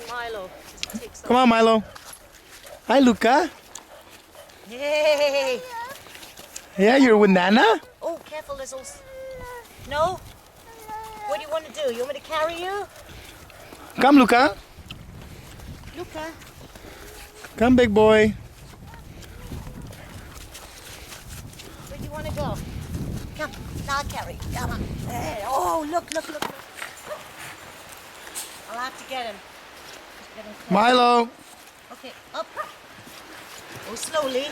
Milo. Come on, Milo. Hi, Lucca. Yay! Yeah, you're with Nana? Oh, careful, there's also... No? What do you want to do? You want me to carry you? Come, Lucca. Lucca. Come, big boy. Where do you want to go? Come, now I'll carry you. Come on. There. Oh, look. I'll have to get him. Get him close. Milo. Okay, up. Oh, slowly.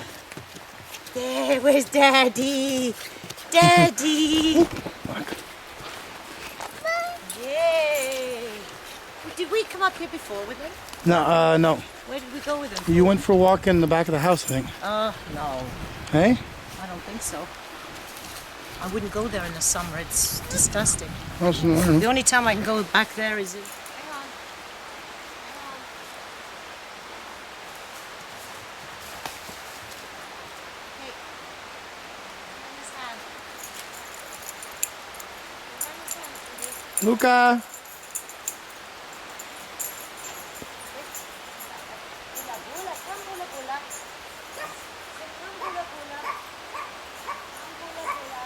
There, where's Daddy? Daddy! Yay! Did we come up here before with him? No, no. Where did we go with him? You went for a walk in the back of the house, I think. No. Hey? I don't think so. I wouldn't go there in the summer. It's disgusting. Oh, so, I don't know. The only time I can go back there is in... Hang on. Hey. Run his hand. Run his hand, sweetie. Lucca. Gula, gula. Come, gula, gula. Say, come, gula, gula. Come, gula, gula.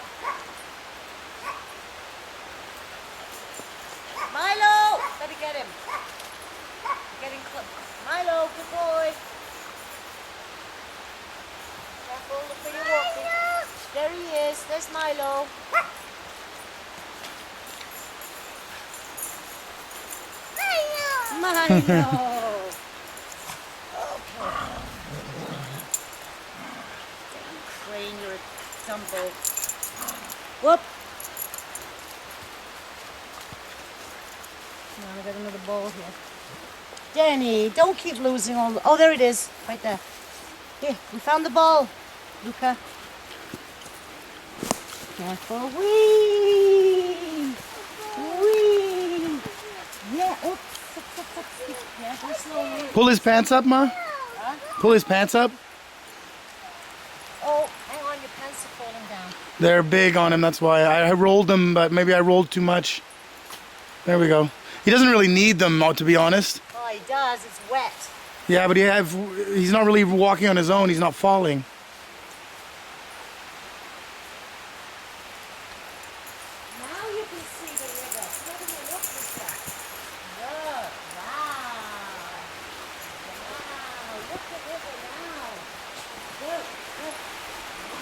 Milo! Let me get him. Getting close. Milo, good boy. Careful, look where you're walking. There he is. There's Milo. Milo! Okay. Damn crane, you're a dumbo. Whoop! Now I got another ball here. Danny, don't keep losing all the... Oh, there it is. Right there. Here, we found the ball. Lucca. Careful. Whee! Whee! Yeah, oops. Careful, slowly. Pull his pants up, Ma. Huh? Pull his pants up. Oh, hang on, your pants are falling down. They're big on him, that's why. I rolled them, but maybe I rolled too much. There we go. He doesn't really need them, to be honest. Oh, he does. It's wet. Yeah, but he's not really walking on his own. He's not falling. Now you can see the river. Look at me, look at that. Look, wow. Wow, look at the river now. Look.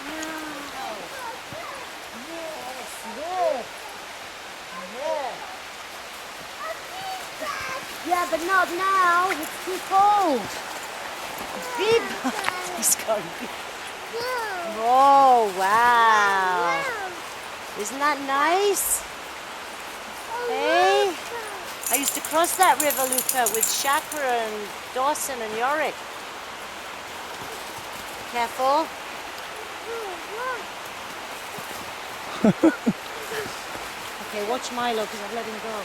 Wow. Yes, look. Yeah. Yeah, but not now. It's too cold. Big. He's going big. Oh, wow. Isn't that nice? Hey? I used to cross that river, Lucca, with Shakra and Dawson and Yorick. Careful. Okay, watch Milo, because I've let him go.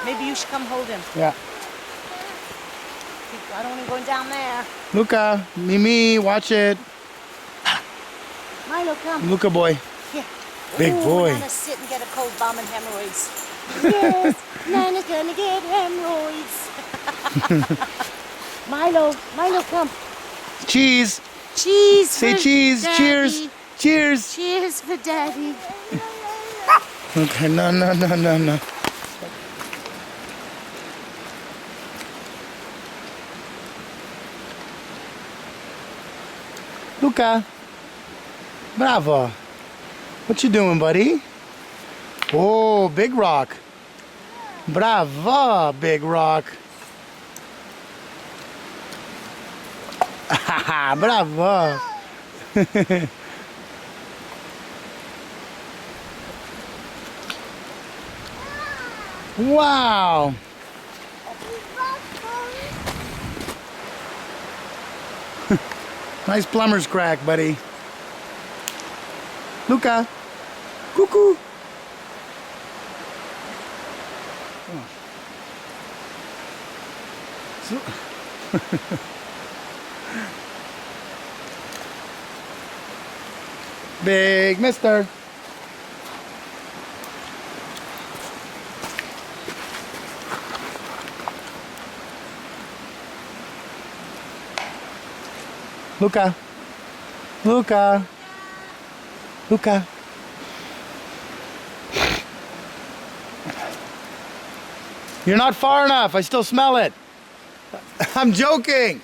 Maybe you should come hold him. Yeah. I don't want him going down there. Lucca, Mimi, watch it. Milo, come. Lucca boy. Here. Big Ooh, boy. Nana's sit and get a cold bomb and hemorrhoids. Yes, Nana's gonna get hemorrhoids. Milo, come. Cheese. Cheese. Say for cheese. Daddy. Cheers. Cheers. Cheers for Daddy. Okay, no. Lucca. Bravo. What you doing, buddy? Oh, big rock. Bravo, big rock. Bravo. Wow. Nice plumber's crack, buddy. Lucca. Cuckoo. Oh. Big mister. Lucca. Lucca. Lucca. You're not far enough. I still smell it. I'm joking.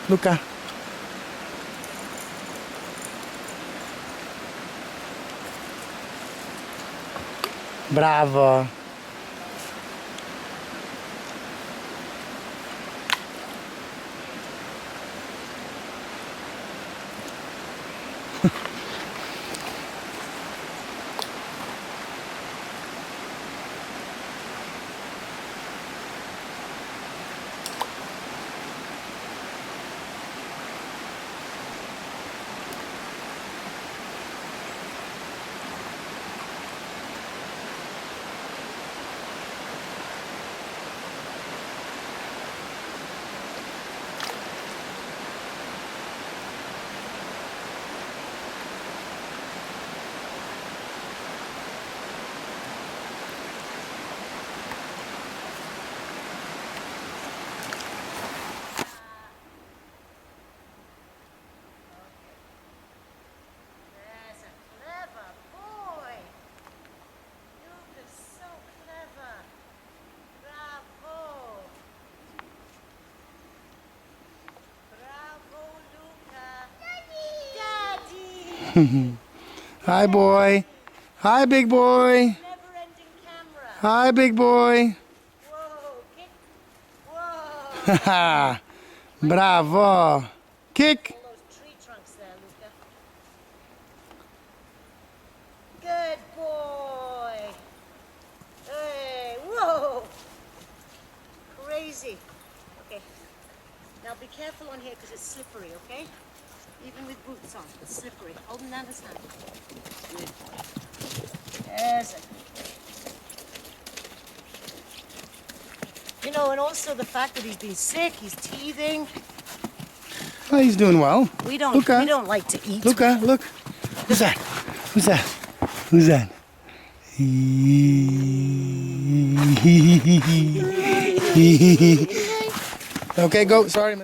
Lucca. Bravo. That's a clever boy. Lucca's so clever. Bravo. Bravo, Lucca. Daddy. Hi, boy. Hi, big boy. Never-ending camera. Hi, big boy. Whoa, kick. Whoa. Haha. Bravo. Kick. All those tree trunks there, Lucca. Good boy. Hey, whoa. Crazy. Okay. Now be careful on here because it's slippery, okay? Even with boots on, it's slippery. Hold him down his hand. Good boy. There's it. You know, and also the fact that he's been sick, he's teething. Oh, he's doing well. We don't like to eat. Lucca, look. Who's that? Who's that? Who's that? Okay, go. Sorry.